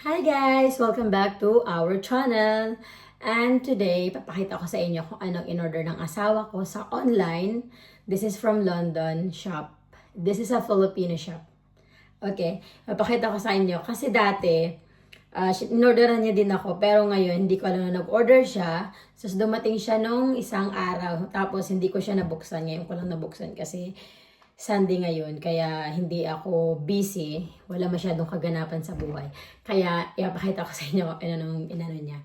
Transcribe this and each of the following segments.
Hi guys! Welcome back to our channel. And today, papakita ko sa inyo kung anong in-order ng asawa ko sa online. This is from London shop. This is a Filipino shop. Okay, papakita ko sa inyo. Kasi dati, in-orderan niya din ako. Pero ngayon, hindi ko alam na nag-order siya. So, dumating siya nung isang araw. Tapos, hindi ko siya nabuksan. Ngayon ko lang nabuksan kasi Sunday ngayon, kaya hindi ako busy. Wala masyadong kaganapan sa buhay. Kaya, ipapakita ko sa inyo kung inano niya.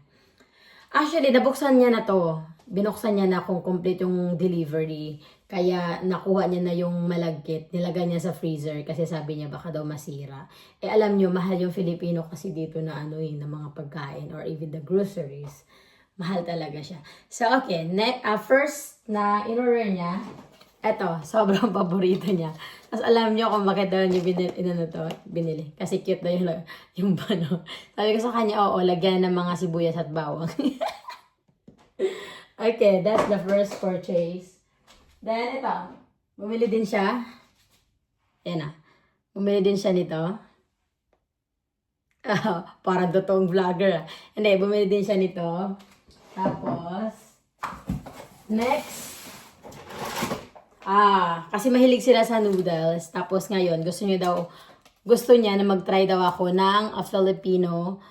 Actually, nabuksan niya na to. Binuksan niya na kung complete yung delivery. Kaya, nakuha niya na yung malagkit. Nilagay niya sa freezer kasi sabi niya baka daw masira. Alam niyo, mahal yung Filipino kasi dito na na mga pagkain or even the groceries. Mahal talaga siya. So, okay. First na in-order niya, eto, sobrang paborito niya. Tapos alam niyo kung bakit daw niya binili. Kasi cute daw yung bano. Sabi ko sa kanya, oo, lagyan ng mga sibuyas at bawang. Okay, that's the first purchase. Then, ito, bumili din siya. Yan na. Bumili din siya nito. Parang totoong vlogger. Hindi, bumili din siya nito. Tapos, next, kasi mahilig sila sa noodles. Tapos ngayon, gusto niya na mag-try daw ako ng a Filipino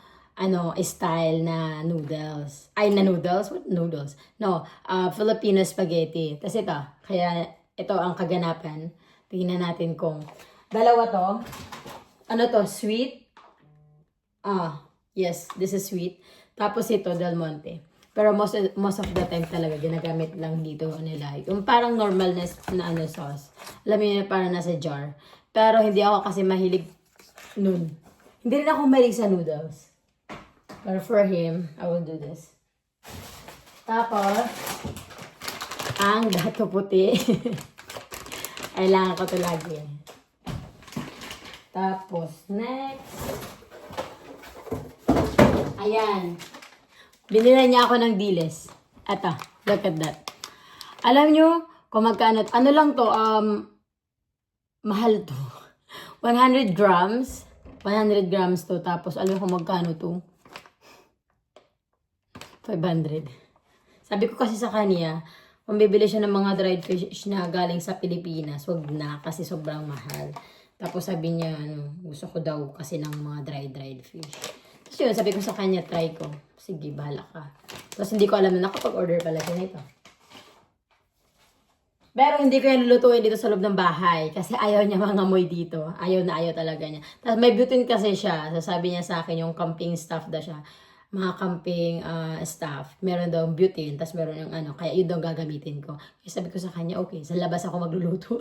style na noodles. Ay, na noodles? What noodles? No, Filipino spaghetti. Tapos ito ang kaganapan. Tingnan natin kung dalawa to. Ano to? Sweet? Yes, this is sweet. Tapos ito, Del Monte. Pero most of the time talaga ginagamit lang dito nila. Yung parang normal na sauce. Alam niyo parang nasa jar. Pero hindi ako kasi mahilig nun. Hindi rin ako mahilig sa noodles. Pero for him, I will do this. Tapos, ang dato puti. Kailangan ko ito lagi. Tapos, next. Ayan. Binila niya ako ng diles. Eto, look at that. Alam nyo, kung magkano, ano lang to, mahal to. 100 grams. 100 grams to. Tapos, alam mo kung magkano to? 500. Sabi ko kasi sa kanya, kung bibili siya ng mga dried fish na galing sa Pilipinas, wag na kasi sobrang mahal. Tapos sabi niya, gusto ko daw kasi ng mga dried fish. Tapos yun, sabi ko sa kanya, try ko. Sige, bahala ka. Tapos hindi ko alam na nakapag-order pala siya nito. Pero hindi ko yan lulutuin dito sa loob ng bahay. Kasi ayaw niya mangamoy dito. Ayaw na ayaw talaga niya. Tapos may butane kasi siya. Sabi niya sa akin yung camping staff daw siya. Mga camping staff. Meron daw butane. Tapos meron yung Kaya yun daw gagamitin ko. Kaya sabi ko sa kanya, okay, sa labas ako magluluto.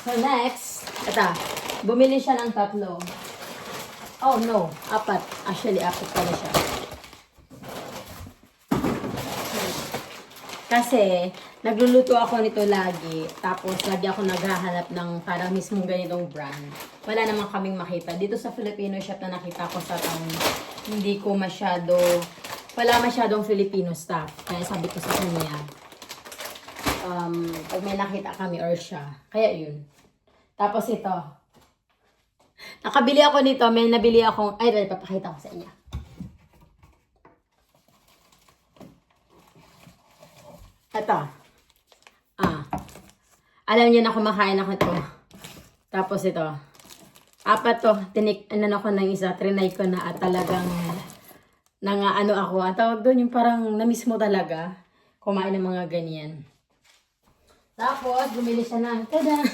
So next, bumili siya ng 3. Oh no, 4. Actually, 4 pala siya. Kasi, nagluluto ako nito lagi. Tapos, lagi ako naghahanap ng parang mismong ganitong brand. Wala naman kaming makita. Dito sa Filipino shop na nakita ko sa town, wala masyadong Filipino stuff. Kaya sabi ko sa kanya, pag may nakita kami or siya. Kaya yun. Tapos ito. Nakabili ako nito. May nabili akong... Ay, papakita ko sa inyo. Ito. Alam niyo na kumakain ako ito. Tapos ito. 4 to. Ako ng isa. Trinay ko na at talagang ako. Ang tawag doon yung parang na-miss mo talaga. Kumain ng mga ganyan. Tapos, bumili siya ng... Tada!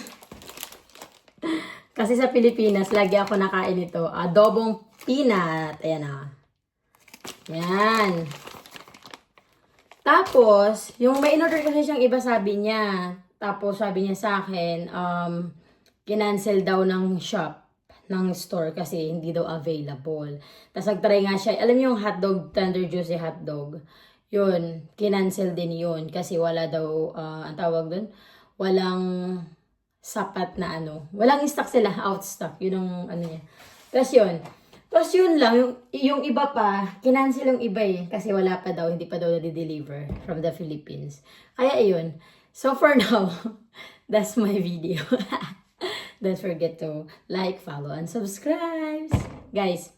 Kasi sa Pilipinas, lagi ako nakain ito. Adobong peanut. Ayan na. Yan. Tapos, yung may in-order kasi siyang iba sabi niya. Tapos sabi niya sa akin, kinancel daw ng shop, ng store kasi hindi daw available. Tapos nagtry nga siya. Alam niyo yung hotdog, tender juicy hotdog. Yun, kinancel din yun. Kasi wala daw, ang tawag dun, walang sapat na walang stock sila, out stock, yun ang niya. Tapos yun lang, yung iba pa, kinancel yung iba kasi wala pa daw, hindi pa daw na-deliver from the Philippines. Kaya yun. So for now, that's my video. Don't forget to like, follow, and subscribe. Guys,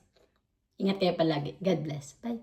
ingat kayo palagi. God bless. Bye.